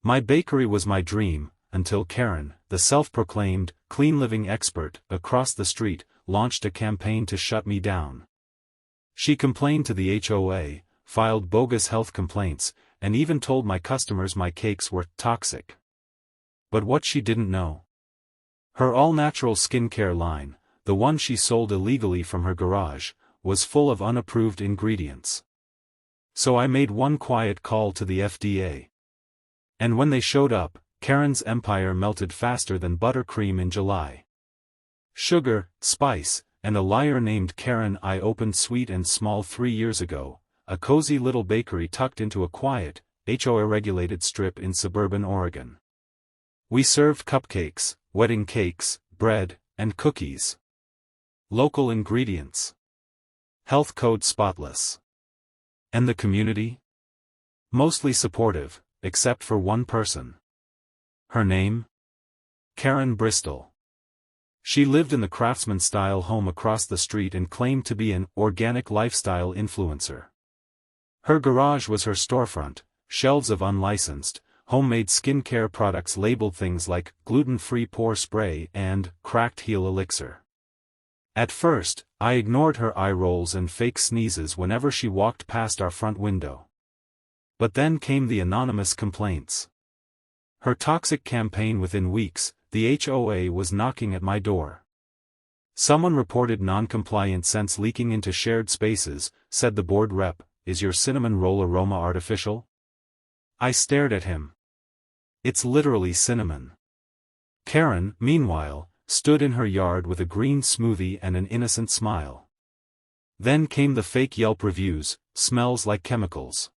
My bakery was my dream, until Karen, the self-proclaimed, clean living expert, across the street, launched a campaign to shut me down. She complained to the HOA, filed bogus health complaints, and even told my customers my cakes were toxic. But what she didn't know. Her all-natural skincare line, the one she sold illegally from her garage, was full of unapproved ingredients. So I made one quiet call to the FDA. And when they showed up, Karen's empire melted faster than buttercream in July. Sugar, spice, and a liar named Karen. I opened Sweet and Small 3 years ago, a cozy little bakery tucked into a quiet, HOA-regulated strip in suburban Oregon. We served cupcakes, wedding cakes, bread, and cookies. Local ingredients. Health code spotless. And the community? Mostly supportive, except for one person. Her name? Karen Bristol. She lived in the craftsman-style home across the street and claimed to be an organic lifestyle influencer. Her garage was her storefront, shelves of unlicensed, homemade skincare products labeled things like gluten-free pore spray and cracked heel elixir. At first, I ignored her eye rolls and fake sneezes whenever she walked past our front window. But then came the anonymous complaints. Her toxic campaign. Within weeks, the HOA was knocking at my door. Someone reported non-compliant scents leaking into shared spaces, said the board rep, "Is your cinnamon roll aroma artificial?" I stared at him. It's literally cinnamon. Karen, meanwhile, stood in her yard with a green smoothie and an innocent smile. Then came the fake Yelp reviews, "Smells like chemicals."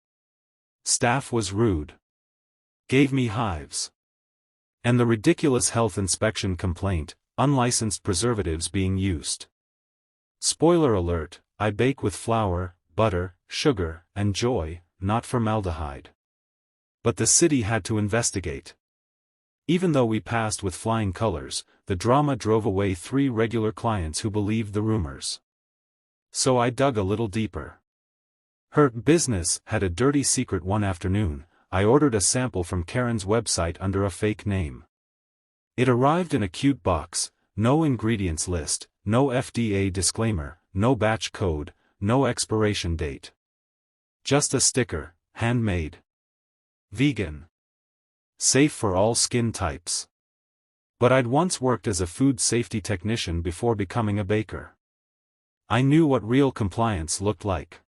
Staff was rude. Gave me hives. And the ridiculous health inspection complaint, unlicensed preservatives being used. Spoiler alert, I bake with flour, butter, sugar, and joy, not formaldehyde. But the city had to investigate. Even though we passed with flying colors, the drama drove away 3 regular clients who believed the rumors. So I dug a little deeper. Her business had a dirty secret. One afternoon, I ordered a sample from Karen's website under a fake name. It arrived in a cute box, no ingredients list, no FDA disclaimer, no batch code, no expiration date. Just a sticker, handmade. Vegan. Safe for all skin types. But I'd once worked as a food safety technician before becoming a baker. I knew what real compliance looked like.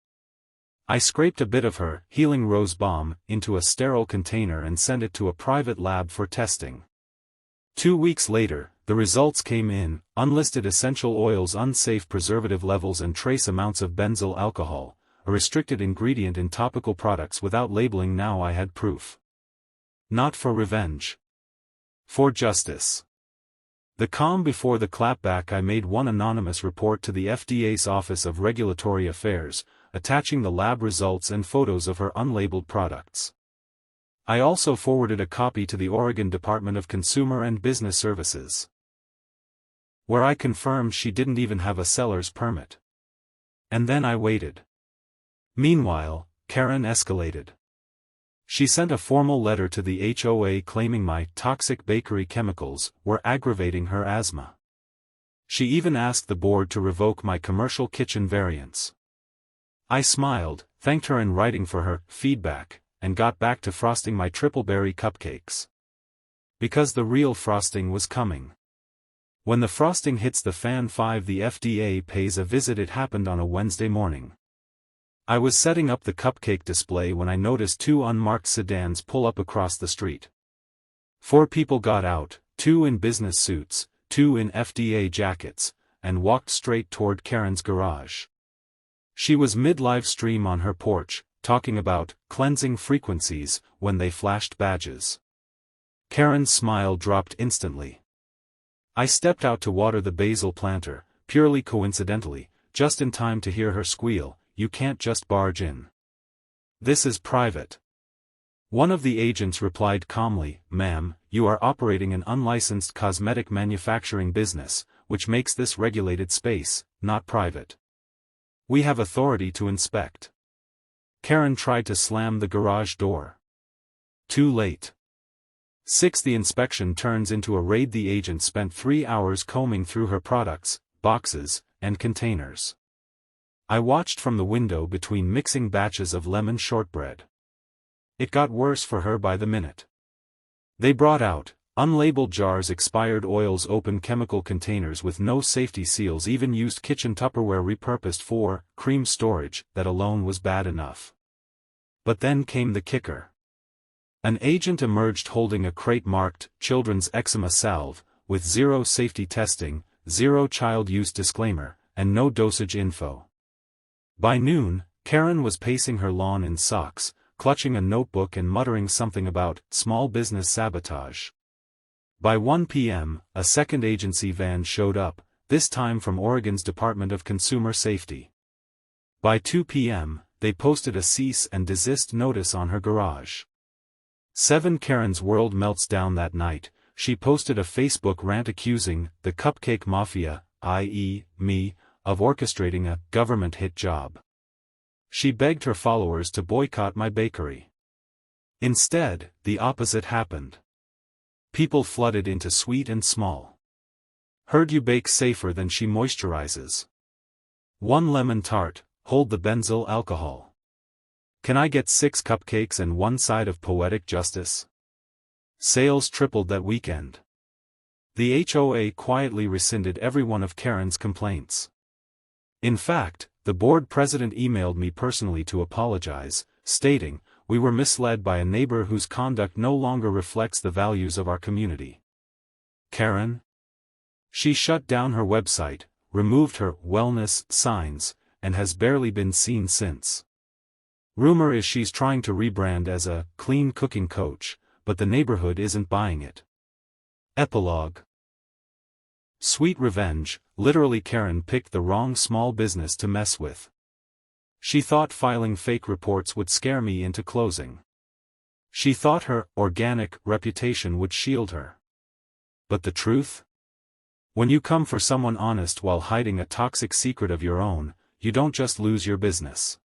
I scraped a bit of her healing rose balm into a sterile container and sent it to a private lab for testing. 2 weeks later, the results came in: unlisted essential oils, unsafe preservative levels, and trace amounts of benzyl alcohol, a restricted ingredient in topical products without labeling. Now I had proof. Not for revenge. For justice. The calm before the clapback. I made one anonymous report to the FDA's Office of Regulatory Affairs, attaching the lab results and photos of her unlabeled products. I also forwarded a copy to the Oregon Department of Consumer and Business Services, where I confirmed she didn't even have a seller's permit. And then I waited. Meanwhile, Karen escalated. She sent a formal letter to the HOA claiming my toxic bakery chemicals were aggravating her asthma. She even asked the board to revoke my commercial kitchen variants. I smiled, thanked her in writing for her feedback, and got back to frosting my triple berry cupcakes. Because the real frosting was coming. When the frosting hits the fan, the FDA pays a visit. It happened on a Wednesday morning. I was setting up the cupcake display when I noticed 2 unmarked sedans pull up across the street. 4 people got out, 2 in business suits, 2 in FDA jackets, and walked straight toward Karen's garage. She was mid-live stream on her porch, talking about cleansing frequencies, when they flashed badges. Karen's smile dropped instantly. I stepped out to water the basil planter, purely coincidentally, just in time to hear her squeal, "You can't just barge in. This is private." One of the agents replied calmly, "Ma'am, you are operating an unlicensed cosmetic manufacturing business, which makes this regulated space, not private. We have authority to inspect." Karen tried to slam the garage door. Too late. 6. The inspection turns into a raid. The agent spent 3 hours combing through her products, boxes, and containers. I watched from the window between mixing batches of lemon shortbread. It got worse for her by the minute. They brought out unlabeled jars, expired oils, open chemical containers with no safety seals, even used kitchen Tupperware repurposed for cream storage. That alone was bad enough. But then came the kicker. An agent emerged holding a crate marked children's eczema salve, with zero safety testing, zero child use disclaimer, and no dosage info. By noon, Karen was pacing her lawn in socks, clutching a notebook and muttering something about small business sabotage. By 1 p.m., a second agency van showed up, this time from Oregon's Department of Consumer Safety. By 2 p.m., they posted a cease and desist notice on her garage. 7. Karen's world melts down that night. She posted a Facebook rant accusing the Cupcake Mafia, i.e., me, of orchestrating a government hit job. She begged her followers to boycott my bakery. Instead, the opposite happened. People flooded into Sweet and Small. Heard you bake safer than she moisturizes. 1 lemon tart, hold the benzyl alcohol. Can I get 6 cupcakes and 1 side of poetic justice? Sales tripled that weekend. The HOA quietly rescinded every one of Karen's complaints. In fact, the board president emailed me personally to apologize, stating, "We were misled by a neighbor whose conduct no longer reflects the values of our community." Karen? She shut down her website, removed her wellness signs, and has barely been seen since. Rumor is she's trying to rebrand as a clean cooking coach, but the neighborhood isn't buying it. Epilogue. Sweet revenge. Literally, Karen picked the wrong small business to mess with. She thought filing fake reports would scare me into closing. She thought her organic reputation would shield her. But the truth? When you come for someone honest while hiding a toxic secret of your own, you don't just lose your business.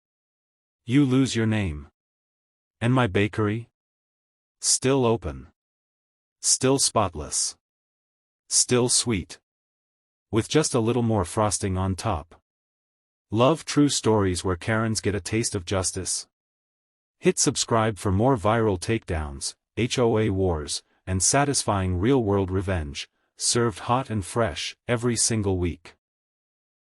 You lose your name. And my bakery? Still open. Still spotless. Still sweet. With just a little more frosting on top. Love true stories where Karens get a taste of justice? Hit subscribe for more viral takedowns, HOA wars, and satisfying real-world revenge, served hot and fresh every single week.